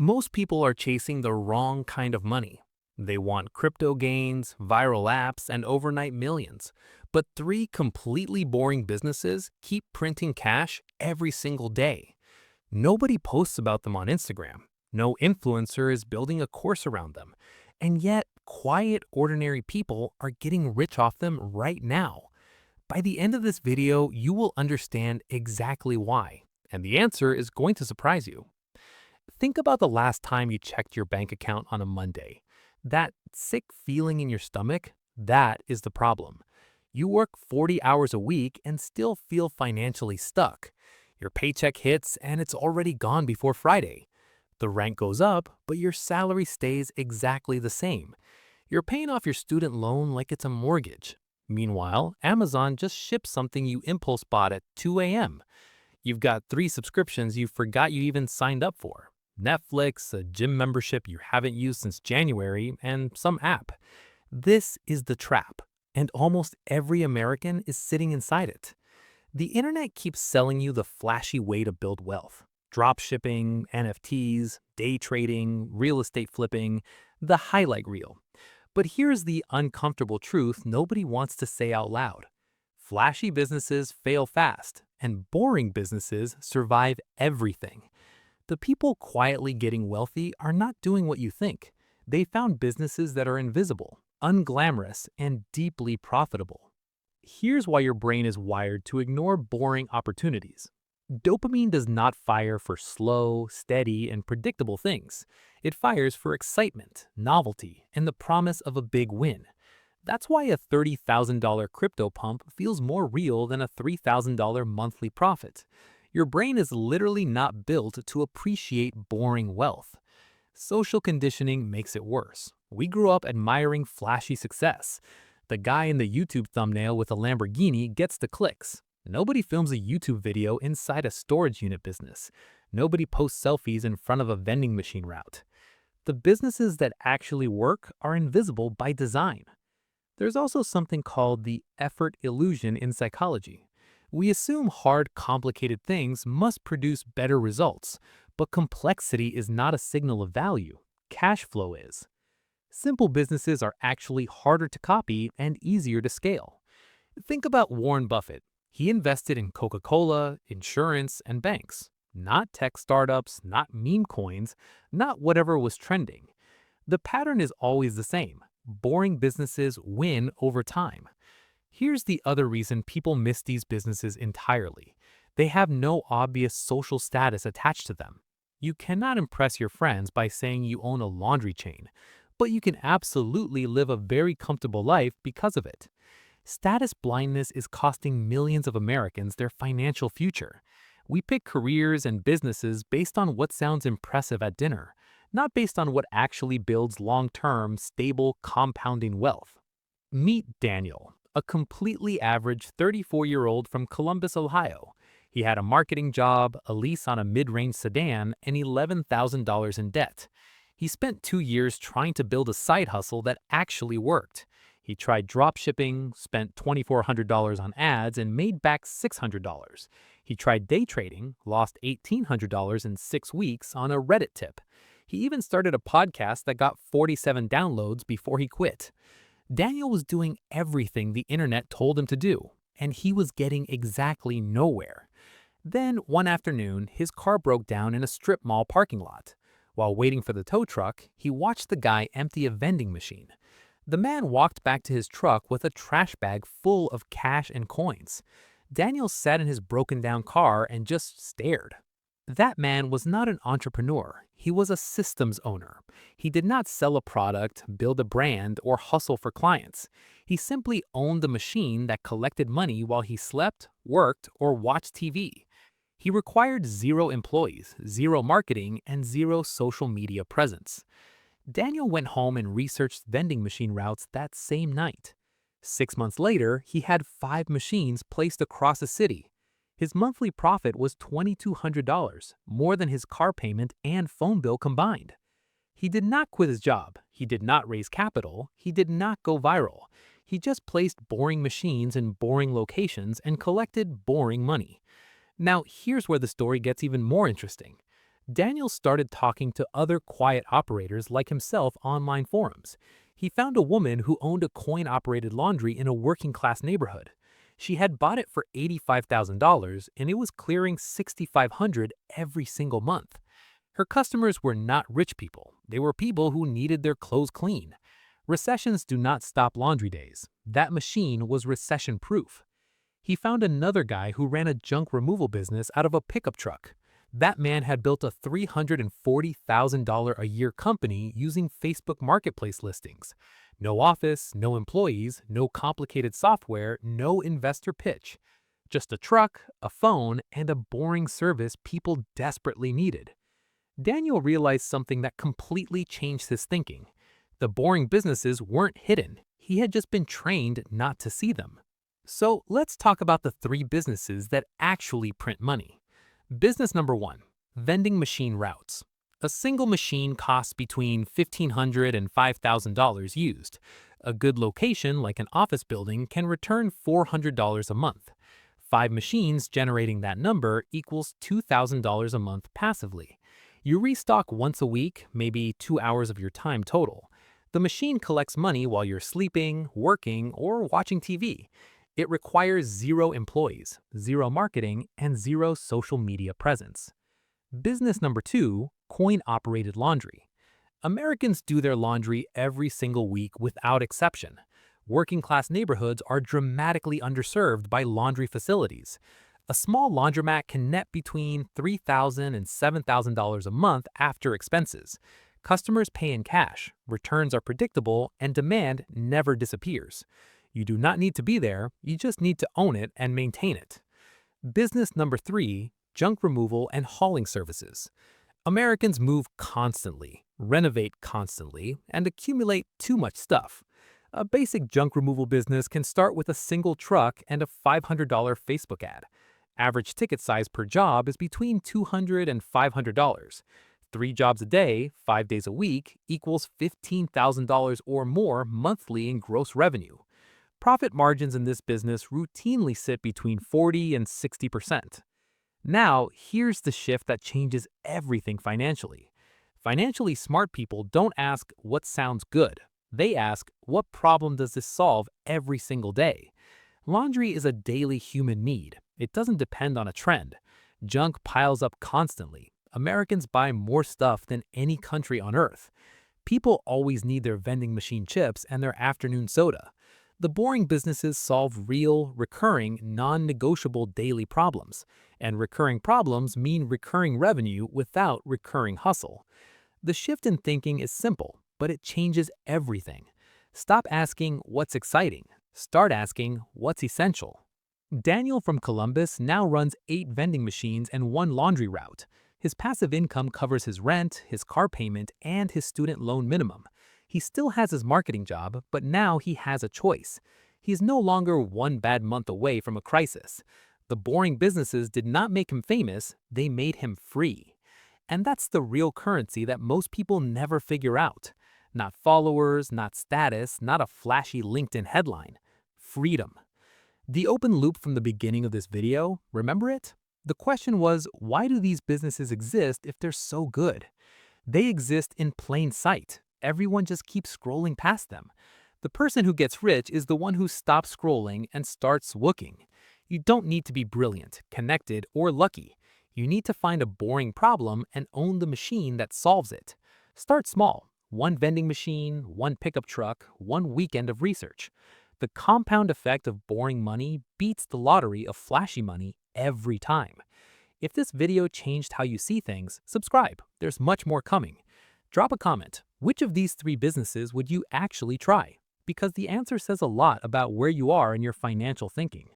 Most people are chasing the wrong kind of money. They want crypto gains, viral apps, and overnight millions. But three completely boring businesses keep printing cash every single day. Nobody posts about them on Instagram. No influencer is building a course around them. And yet, quiet, ordinary people are getting rich off them right now. By the end of this video, you will understand exactly why. And the answer is going to surprise you. Think about the last time you checked your bank account on a Monday. That sick feeling in your stomach, that is the problem. You work 40 hours a week and still feel financially stuck. Your paycheck hits and it's already gone before Friday. The rent goes up, but your salary stays exactly the same. You're paying off your student loan like it's a mortgage. Meanwhile, Amazon just ships something you impulse bought at 2 a.m. You've got three subscriptions you forgot you even signed up for: Netflix, a gym membership you haven't used since January, and some app. This is the trap, and almost every American is sitting inside it. The internet keeps selling you the flashy way to build wealth: drop shipping, NFTs, day trading, real estate flipping, the highlight reel. But here's the uncomfortable truth nobody wants to say out loud: flashy businesses fail fast, and boring businesses survive everything. The people quietly getting wealthy are not doing what you think. They found businesses that are invisible, unglamorous, and deeply profitable. Here's why your brain is wired to ignore boring opportunities. Dopamine does not fire for slow, steady, and predictable things. It fires for excitement, novelty, and the promise of a big win. That's why a $30,000 crypto pump feels more real than a $3,000 monthly profit. Your brain is literally not built to appreciate boring wealth. Social conditioning makes it worse. We grew up admiring flashy success. The guy in the YouTube thumbnail with a Lamborghini gets the clicks. Nobody films a YouTube video inside a storage unit business. Nobody posts selfies in front of a vending machine route. The businesses that actually work are invisible by design. There's also something called the effort illusion in psychology. We assume hard, complicated things must produce better results, but complexity is not a signal of value. Cash flow is. Simple businesses are actually harder to copy and easier to scale. Think about Warren Buffett. He invested in Coca-Cola, insurance, and banks. Not tech startups, not meme coins, not whatever was trending. The pattern is always the same: boring businesses win over time. Here's the other reason people miss these businesses entirely: they have no obvious social status attached to them. You cannot impress your friends by saying you own a laundry chain, but you can absolutely live a very comfortable life because of it. Status blindness is costing millions of Americans their financial future. We pick careers and businesses based on what sounds impressive at dinner, not based on what actually builds long-term, stable, compounding wealth. Meet Daniel, a completely average 34-year-old from Columbus, Ohio. He had a marketing job, a lease on a mid-range sedan, and $11,000 in debt. He spent 2 years trying to build a side hustle that actually worked. He tried drop shipping, spent $2,400 on ads, and made back $600. He tried day trading, lost $1,800 in 6 weeks on a Reddit tip. He even started a podcast that got 47 downloads before he quit. Daniel was doing everything the internet told him to do, and he was getting exactly nowhere. Then, one afternoon, his car broke down in a strip mall parking lot. While waiting for the tow truck, he watched the guy empty a vending machine. The man walked back to his truck with a trash bag full of cash and coins. Daniel sat in his broken-down car and just stared. That man was not an entrepreneur. He was a systems owner. He did not sell a product, build a brand, or hustle for clients. He simply owned the machine that collected money while he slept, worked, or watched TV. He required zero employees, zero marketing, and zero social media presence. Daniel went home and researched vending machine routes that same night. 6 months later, he had 5 machines placed across the city. His monthly profit was $2,200, more than his car payment and phone bill combined. He did not quit his job. He did not raise capital. He did not go viral. He just placed boring machines in boring locations and collected boring money. Now, here's where the story gets even more interesting. Daniel started talking to other quiet operators like himself online forums. He found a woman who owned a coin-operated laundry in a working-class neighborhood. She had bought it for $85,000 and it was clearing $6,500 every single month. Her customers were not rich people. They were people who needed their clothes clean. Recessions do not stop laundry days. That machine was recession-proof. He found another guy who ran a junk removal business out of a pickup truck. That man had built a $340,000 a year company using Facebook Marketplace listings. No office, no employees, no complicated software, no investor pitch. Just a truck, a phone, and a boring service people desperately needed. Daniel realized something that completely changed his thinking. The boring businesses weren't hidden. He had just been trained not to see them. So let's talk about the three businesses that actually print money. Business number one, vending machine routes. A single machine costs between $1,500 and $5,000 used. A good location, like an office building, can return $400 a month. 5 machines generating that number equals $2,000 a month passively. You restock once a week, maybe 2 hours of your time total. The machine collects money while you're sleeping, working, or watching TV. It requires 0 employees, 0 marketing, and 0 social media presence. Business number 2, coin-operated laundry. Americans do their laundry every single week without exception. Working-class neighborhoods are dramatically underserved by laundry facilities. A small laundromat can net between $3,000 and $7,000 a month after expenses. Customers pay in cash, returns are predictable, and demand never disappears. You do not need to be there, you just need to own it and maintain it. Business number 3, junk removal and hauling services. Americans move constantly, renovate constantly, and accumulate too much stuff. A basic junk removal business can start with a single truck and a $500 Facebook ad. Average ticket size per job is between $200 and $500. 3 jobs a day, 5 days a week, equals $15,000 or more monthly in gross revenue. Profit margins in this business routinely sit between 40 and 60%. Now, here's the shift that changes everything financially. Financially smart people don't ask what sounds good. They ask, what problem does this solve every single day? Laundry is a daily human need. It doesn't depend on a trend. Junk piles up constantly. Americans buy more stuff than any country on earth. People always need their vending machine chips and their afternoon soda. The boring businesses solve real, recurring, non-negotiable daily problems. And recurring problems mean recurring revenue without recurring hustle. The shift in thinking is simple, but it changes everything. Stop asking what's exciting. Start asking what's essential. Daniel from Columbus now runs 8 vending machines and 1 laundry route. His passive income covers his rent, his car payment, and his student loan minimum. He still has his marketing job, but now he has a choice. He is no longer one bad month away from a crisis. The boring businesses did not make him famous, they made him free. And that's the real currency that most people never figure out. Not followers, not status, not a flashy LinkedIn headline. Freedom. The open loop from the beginning of this video, remember it? The question was, why do these businesses exist if they're so good? They exist in plain sight. Everyone just keeps scrolling past them. The person who gets rich is the one who stops scrolling and starts looking. You don't need to be brilliant, connected, or lucky. You need to find a boring problem and own the machine that solves it. Start small. 1 vending machine, 1 pickup truck, 1 weekend of research. The compound effect of boring money beats the lottery of flashy money every time. If this video changed how you see things, subscribe. There's much more coming. Drop a comment. Which of these 3 businesses would you actually try? Because the answer says a lot about where you are in your financial thinking.